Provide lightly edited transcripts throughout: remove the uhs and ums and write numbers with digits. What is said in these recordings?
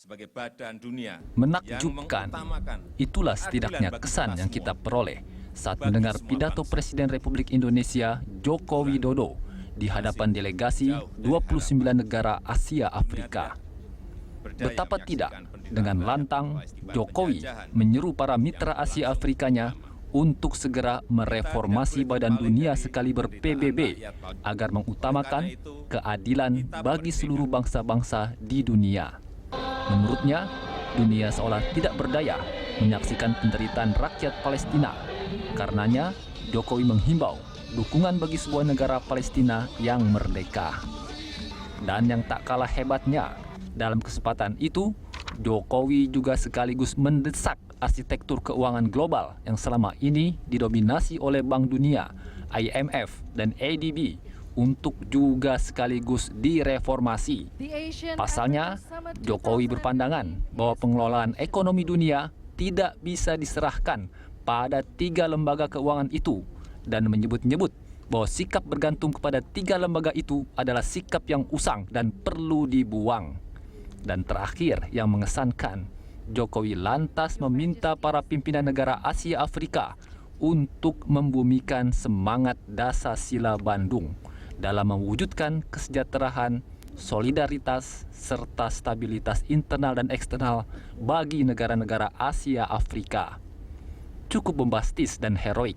sebagai badan dunia Menakjubkan, itulah setidaknya kesan yang kita peroleh saat mendengar pidato Presiden Republik Indonesia Joko Widodo di hadapan delegasi 29 negara Asia Afrika. Betapa tidak, dengan lantang Jokowi menyeru para mitra Asia Afrikanya untuk segera mereformasi Badan Dunia sekaliber PBB agar mengutamakan keadilan bagi seluruh bangsa-bangsa di dunia. Menurutnya, dunia seolah tidak berdaya menyaksikan penderitaan rakyat Palestina. Karenanya, Jokowi menghimbau dukungan bagi sebuah negara Palestina yang merdeka. Dan yang tak kalah hebatnya, dalam kesempatan itu, Jokowi juga sekaligus mendesak arsitektur keuangan global yang selama ini didominasi oleh Bank Dunia, IMF, dan ADB untuk juga sekaligus direformasi. Pasalnya, Jokowi berpandangan bahwa pengelolaan ekonomi dunia tidak bisa diserahkan pada 3 lembaga keuangan itu dan menyebut-nyebut bahwa sikap bergantung kepada 3 lembaga itu adalah sikap yang usang dan perlu dibuang. Dan terakhir yang mengesankan, Jokowi lantas meminta para pimpinan negara Asia Afrika untuk membumikan semangat Dasar-Sila Bandung dalam mewujudkan kesejahteraan, solidaritas, serta stabilitas internal dan eksternal bagi negara-negara Asia Afrika. Cukup bombastis dan heroik.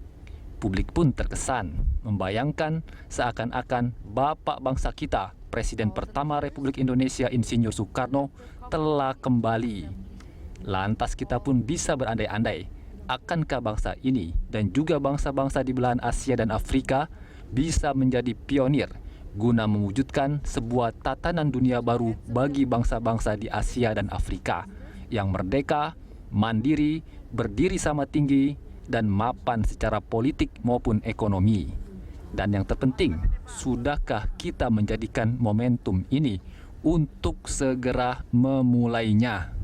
Publik pun terkesan membayangkan seakan-akan bapak bangsa kita, Presiden pertama Republik Indonesia Insinyur Soekarno, telah kembali. Lantas kita pun bisa berandai-andai, akankah bangsa ini dan juga bangsa-bangsa di belahan Asia dan Afrika bisa menjadi pionir guna mewujudkan sebuah tatanan dunia baru bagi bangsa-bangsa di Asia dan Afrika yang merdeka, mandiri, berdiri sama tinggi, dan mapan secara politik maupun ekonomi. Dan yang terpenting, sudahkah kita menjadikan momentum ini untuk segera memulainya?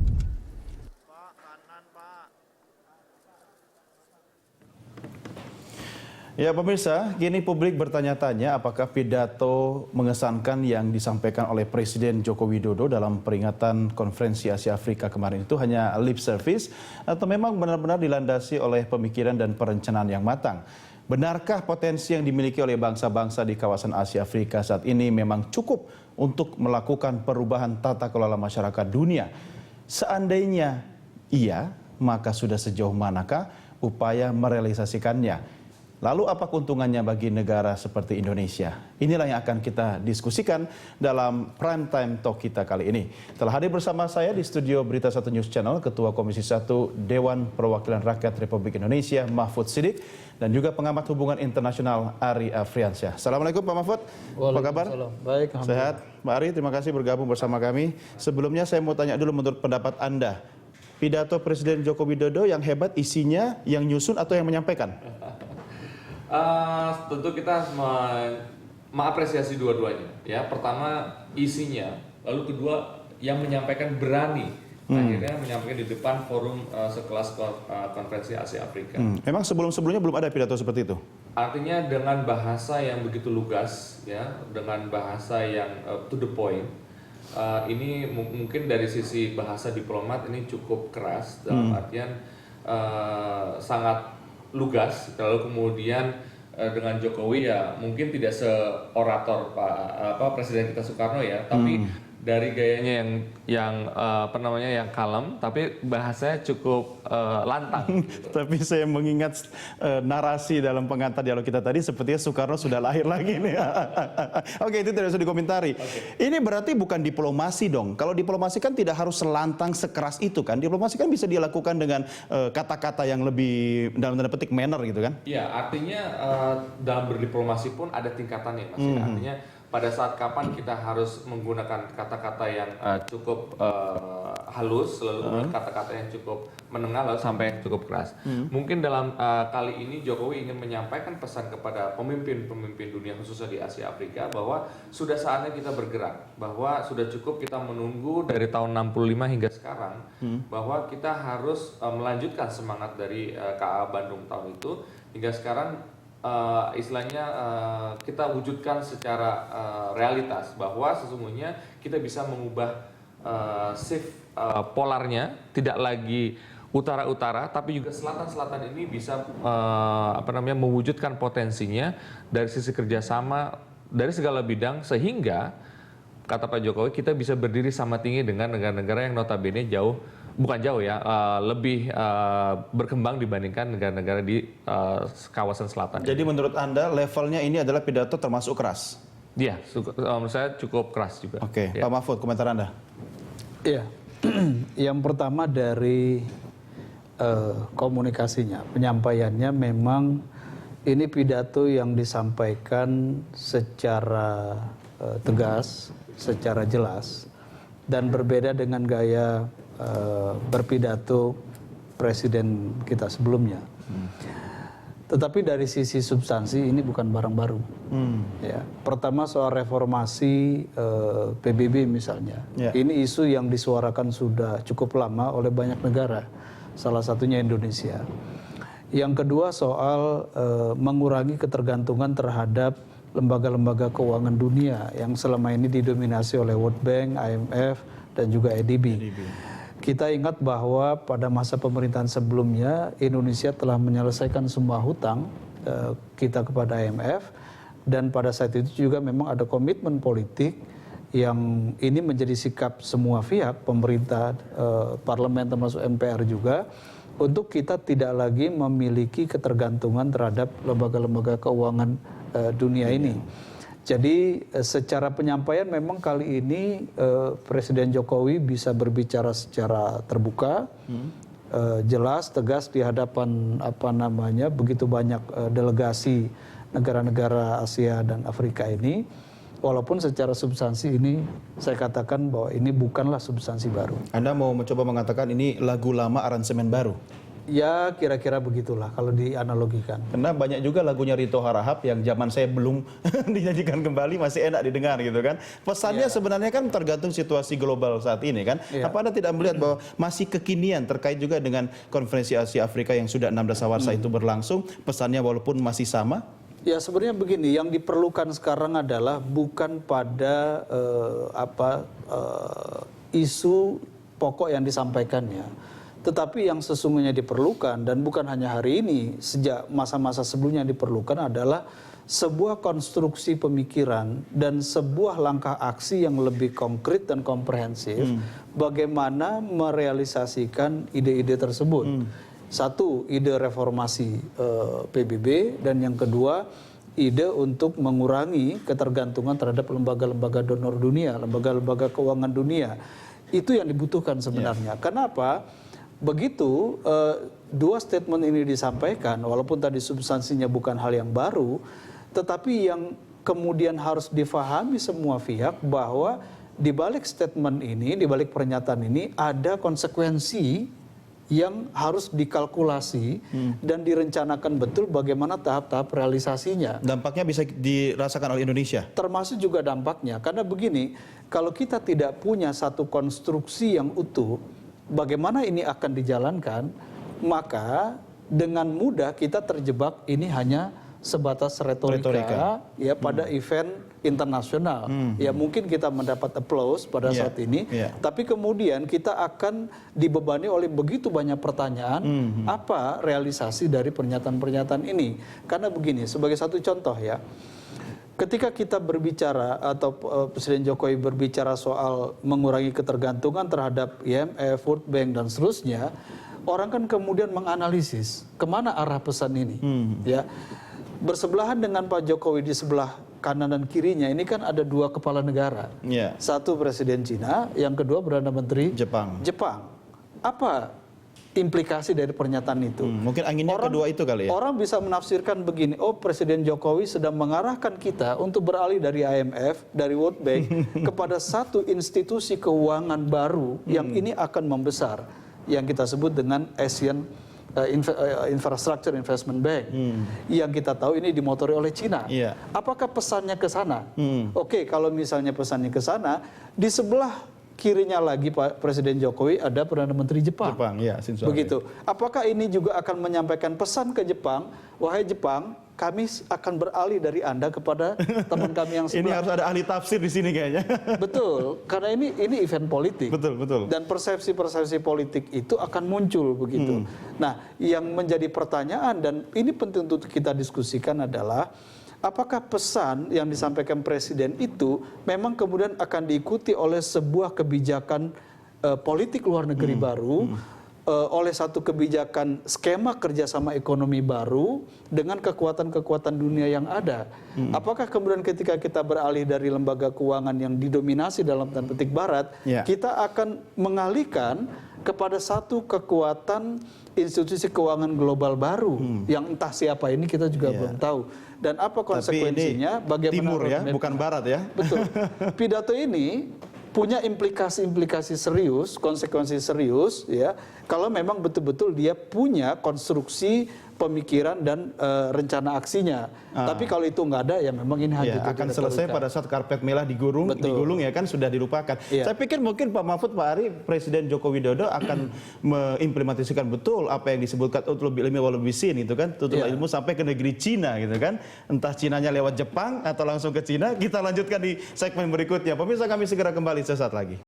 Ya pemirsa, kini publik bertanya-tanya apakah pidato mengesankan yang disampaikan oleh Presiden Joko Widodo dalam peringatan Konferensi Asia Afrika kemarin itu hanya lip service atau memang benar-benar dilandasi oleh pemikiran dan perencanaan yang matang. Benarkah potensi yang dimiliki oleh bangsa-bangsa di kawasan Asia Afrika saat ini memang cukup untuk melakukan perubahan tata kelola masyarakat dunia? Seandainya iya, maka sudah sejauh manakah upaya merealisasikannya? Lalu apa keuntungannya bagi negara seperti Indonesia? Inilah yang akan kita diskusikan dalam Prime Time Talk kita kali ini. Telah hadir bersama saya di studio Berita 1 News Channel, Ketua Komisi 1 Dewan Perwakilan Rakyat Republik Indonesia, Mahfud Siddiq, dan juga pengamat hubungan internasional Ari Afriansyah. Assalamualaikum Pak Mahfud, apa kabar? Baik, sehat. Pak Ari, terima kasih bergabung bersama kami. Sebelumnya saya mau tanya dulu menurut pendapat Anda, pidato Presiden Joko Widodo yang hebat isinya, yang nyusun atau yang menyampaikan? Tentu kita mengapresiasi dua-duanya. Ya, pertama isinya, lalu kedua yang menyampaikan berani. Akhirnya menyampaikan di depan forum sekelas Konferensi Asia Afrika. Emang sebelum-sebelumnya belum ada pidato seperti itu? Artinya dengan bahasa yang begitu lugas, ya, dengan bahasa yang to the point. Ini mungkin dari sisi bahasa diplomat ini cukup keras dalam artian sangat lugas, lalu kemudian dengan Jokowi ya mungkin tidak seorator Presiden kita Soekarno ya, tapi dari gayanya yang kalem, tapi bahasanya cukup lantang. Gitu. Tapi saya mengingat narasi dalam pengantar dialog kita tadi, sepertinya Soekarno sudah lahir lagi nih. Oke, itu tidak usah dikomentari. Ini berarti bukan diplomasi dong. Kalau diplomasi kan tidak harus selantang sekeras itu kan. Diplomasi kan bisa dilakukan dengan kata-kata yang lebih dalam tanda petik manner gitu kan. Iya, artinya dalam berdiplomasi pun ada tingkatannya Mas. Artinya pada saat kapan kita harus menggunakan kata-kata yang cukup halus, lalu kata-kata yang cukup menengah, lalu sampai yang cukup keras. Mungkin dalam kali ini Jokowi ingin menyampaikan pesan kepada pemimpin-pemimpin dunia khususnya di Asia Afrika bahwa sudah saatnya kita bergerak, bahwa sudah cukup kita menunggu dari tahun 65 hingga sekarang, bahwa kita harus melanjutkan semangat dari KA Bandung tahun itu hingga sekarang. Istilahnya kita wujudkan secara realitas bahwa sesungguhnya kita bisa mengubah shift polarnya, tidak lagi utara-utara, tapi juga selatan-selatan ini bisa mewujudkan potensinya dari sisi kerjasama dari segala bidang, sehingga kata Pak Jokowi kita bisa berdiri sama tinggi dengan negara-negara yang notabene lebih berkembang dibandingkan negara-negara di kawasan selatan. Jadi menurut Anda levelnya ini adalah pidato termasuk keras? Iya, menurut saya cukup keras juga. Oke, Ya. Pak Mahfud, komentar Anda? Iya, yang pertama dari komunikasinya, penyampaiannya memang ini pidato yang disampaikan secara tegas, secara jelas, dan berbeda dengan gaya berpidato presiden kita sebelumnya. Tetapi dari sisi substansi ini bukan barang baru. Ya, pertama soal reformasi PBB misalnya, ini isu yang disuarakan sudah cukup lama oleh banyak negara, salah satunya Indonesia. Yang kedua soal mengurangi ketergantungan terhadap lembaga-lembaga keuangan dunia yang selama ini didominasi oleh World Bank, IMF, dan juga EDB. Kita ingat bahwa pada masa pemerintahan sebelumnya Indonesia telah menyelesaikan semua hutang kita kepada IMF, dan pada saat itu juga memang ada komitmen politik yang ini menjadi sikap semua pihak, pemerintah, parlemen termasuk MPR juga, untuk kita tidak lagi memiliki ketergantungan terhadap lembaga-lembaga keuangan dunia ini. Jadi secara penyampaian memang kali ini Presiden Jokowi bisa berbicara secara terbuka, jelas, tegas di hadapan begitu banyak delegasi negara-negara Asia dan Afrika ini. Walaupun secara substansi ini saya katakan bahwa ini bukanlah substansi baru. Anda mau mencoba mengatakan ini lagu lama aransemen baru? Ya kira-kira begitulah kalau dianalogikan. Karena banyak juga lagunya Rito Harahap yang zaman saya belum dinyanyikan kembali masih enak didengar gitu kan. Pesannya sebenarnya kan tergantung situasi global saat ini kan. Apa Anda tidak melihat bahwa masih kekinian terkait juga dengan konferensi Asia Afrika yang sudah 16 warsa itu berlangsung, pesannya walaupun masih sama? Ya sebenarnya begini, yang diperlukan sekarang adalah bukan pada isu pokok yang disampaikannya, tetapi yang sesungguhnya diperlukan, dan bukan hanya hari ini, sejak masa-masa sebelumnya diperlukan adalah sebuah konstruksi pemikiran dan sebuah langkah aksi yang lebih konkret dan komprehensif bagaimana merealisasikan ide-ide tersebut. Satu, ide reformasi PBB, dan yang kedua, ide untuk mengurangi ketergantungan terhadap lembaga-lembaga donor dunia, lembaga-lembaga keuangan dunia. Itu yang dibutuhkan sebenarnya. Kenapa? Begitu dua statement ini disampaikan, walaupun tadi substansinya bukan hal yang baru, tetapi yang kemudian harus difahami semua pihak bahwa di balik statement ini, di balik pernyataan ini ada konsekuensi yang harus dikalkulasi dan direncanakan betul bagaimana tahap-tahap realisasinya. Dampaknya bisa dirasakan oleh Indonesia? Termasuk juga dampaknya, karena begini, kalau kita tidak punya satu konstruksi yang utuh, bagaimana ini akan dijalankan, maka dengan mudah kita terjebak ini hanya sebatas retorika. Ya pada event internasional. Ya mungkin kita mendapat applause pada saat ini, tapi kemudian kita akan dibebani oleh begitu banyak pertanyaan, apa realisasi dari pernyataan-pernyataan ini? Karena begini, sebagai satu contoh ya, ketika kita berbicara atau Presiden Jokowi berbicara soal mengurangi ketergantungan terhadap IMF, World Bank dan seterusnya, orang kan kemudian menganalisis kemana arah pesan ini. Ya, bersebelahan dengan Pak Jokowi di sebelah kanan dan kirinya ini kan ada dua kepala negara. Satu Presiden Cina, yang kedua Perdana Menteri Jepang. Apa implikasi dari pernyataan itu? Mungkin anginnya kedua itu kali ya. Orang bisa menafsirkan begini, oh Presiden Jokowi sedang mengarahkan kita untuk beralih dari IMF, dari World Bank kepada satu institusi keuangan baru yang ini akan membesar, yang kita sebut dengan Asian Infrastructure Investment Bank, yang kita tahu ini dimotori oleh Cina. Apakah pesannya ke sana? Oke, kalau misalnya pesannya ke sana, di sebelah kirinya lagi Pak Presiden Jokowi ada Perdana Menteri Jepang. Jepang, ya, Shinzo Abe. Begitu. Apakah ini juga akan menyampaikan pesan ke Jepang, wahai Jepang, kami akan beralih dari Anda kepada teman kami yang Ini sebelah. harus ada ahli tafsir di sini kayaknya. Betul, karena ini event politik. Betul, betul. Dan persepsi-persepsi politik itu akan muncul begitu. Nah, yang menjadi pertanyaan dan ini penting untuk kita diskusikan adalah apakah pesan yang disampaikan Presiden itu memang kemudian akan diikuti oleh sebuah kebijakan politik luar negeri baru, oleh satu kebijakan skema kerjasama ekonomi baru dengan kekuatan-kekuatan dunia yang ada. Apakah kemudian ketika kita beralih dari lembaga keuangan yang didominasi dalam tanda petik Barat, kita akan mengalihkan kepada satu kekuatan institusi keuangan global baru yang entah siapa ini kita juga belum tahu. Dan apa konsekuensinya? Tapi ini bagaimana timur ya, bukan barat ya. Betul. Pidato ini punya implikasi-implikasi serius, konsekuensi serius ya. Kalau memang betul-betul dia punya konstruksi pemikiran dan rencana aksinya. Tapi kalau itu nggak ada ya memang ini hanya akan selesai pada saat karpet merah digulung ya kan sudah dilupakan. Saya pikir mungkin Pak Mahfud, Pak Ari, Presiden Joko Widodo akan mengimplementasikan betul apa yang disebutkan utlub ilmi wal bisin gitu kan, tutul ilmu sampai ke negeri Cina gitu kan. Entah Cinanya lewat Jepang atau langsung ke Cina. Kita lanjutkan di segmen berikutnya. Pemirsa, kami segera kembali sesaat lagi.